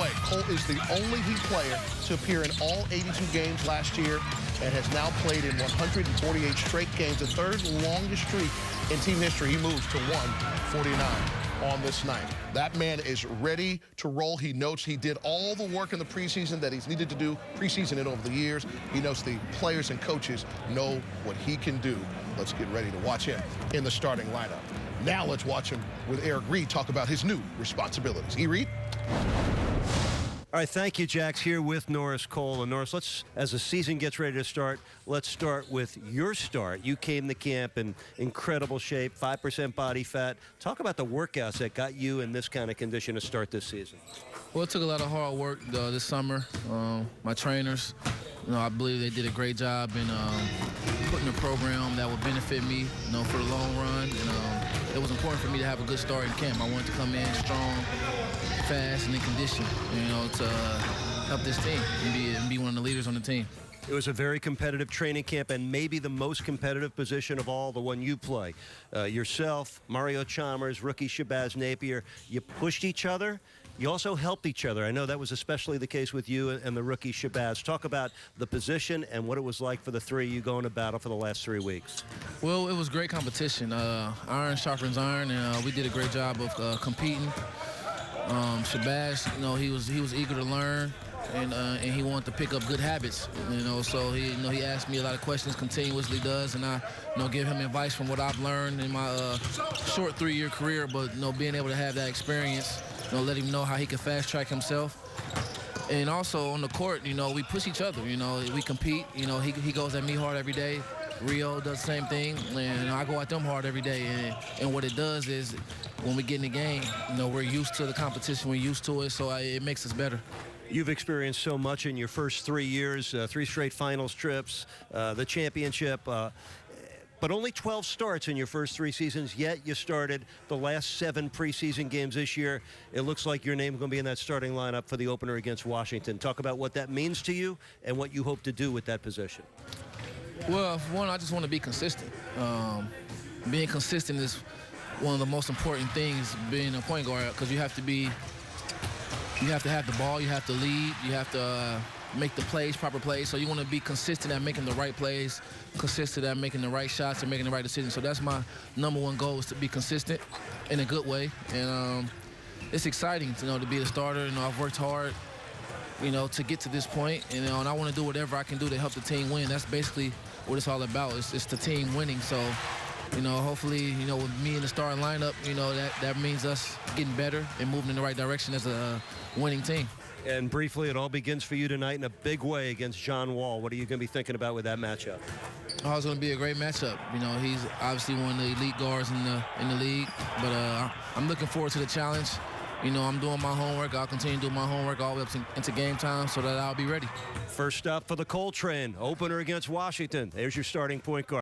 way, Cole is the only Heat player to appear in all 82 games last year and has now played in 148 straight games, the third longest streak in team history. He moves to 149 on this night. That man is ready to roll. He notes he did all the work in the preseason that he's needed to do, preseason and over the years. He knows the players and coaches know what he can do. Let's get ready to watch him in the starting lineup. Now let's watch him with Eric Reed talk about his new responsibilities. Reed? All right, thank you, Jax, here with Norris Cole. And Norris, as the season gets ready to start, let's start with your start. You came to camp in incredible shape, 5% body fat. Talk about the workouts that got you in this kind of condition to start this season. Well, it took a lot of hard work this summer. My trainers, I believe they did a great job in putting a program that would benefit me, for the long run. And it was important for me to have a good start in camp. I wanted to come in strong, fast, and in condition, to help this team and be one of the leaders on the team. It was a very competitive training camp, and maybe the most competitive position of all, the one you play. Yourself, Mario Chalmers, rookie Shabazz Napier, you pushed each other. You also helped each other. I know that was especially the case with you and the rookie Shabazz. Talk about the position and what it was like for the three of you going to battle for the last 3 weeks. Well, it was great competition. Iron sharpens iron, and we did a great job of competing. Shabazz, he was eager to learn, and he wanted to pick up good habits. So he asked me a lot of questions, continuously does, and I give him advice from what I've learned in my short 3-year career. But being able to have that experience, let him know how he can fast track himself. And also on the court, we push each other. We compete. He goes at me hard every day. Rio does the same thing, and I go at them hard every day. And what it does is, when we get in the game, we're used to the competition, we're used to it, so it makes us better. You've experienced so much in your first 3 years, 3 straight finals trips, the championship, but only 12 starts in your first 3 seasons, yet you started the last 7 preseason games this year. It looks like your name is going to be in that starting lineup for the opener against Washington. Talk about what that means to you and what you hope to do with that position. Well, for one, I just want to be consistent. Being consistent is one of the most important things being a point guard, because you have to have the ball, you have to lead, you have to make the plays, proper plays. So you want to be consistent at making the right plays, consistent at making the right shots and making the right decisions. So that's my #1 goal, is to be consistent in a good way. And it's exciting to be a starter. I've worked hard, to get to this point, and I want to do whatever I can do to help the team win. That's basically what it's all about. It's the team winning. So hopefully, with me in the starting lineup, that means us getting better and moving in the right direction as a winning team. And briefly, it all begins for you tonight in a big way against John Wall. What are you going to be thinking about with that matchup? Oh, it's going to be a great matchup. He's obviously one of the elite guards in the league, but I'm looking forward to the challenge. I'm doing my homework. I'll continue to do my homework all the way up into game time so that I'll be ready. First up for the Cole train, opener against Washington. There's your starting point guard.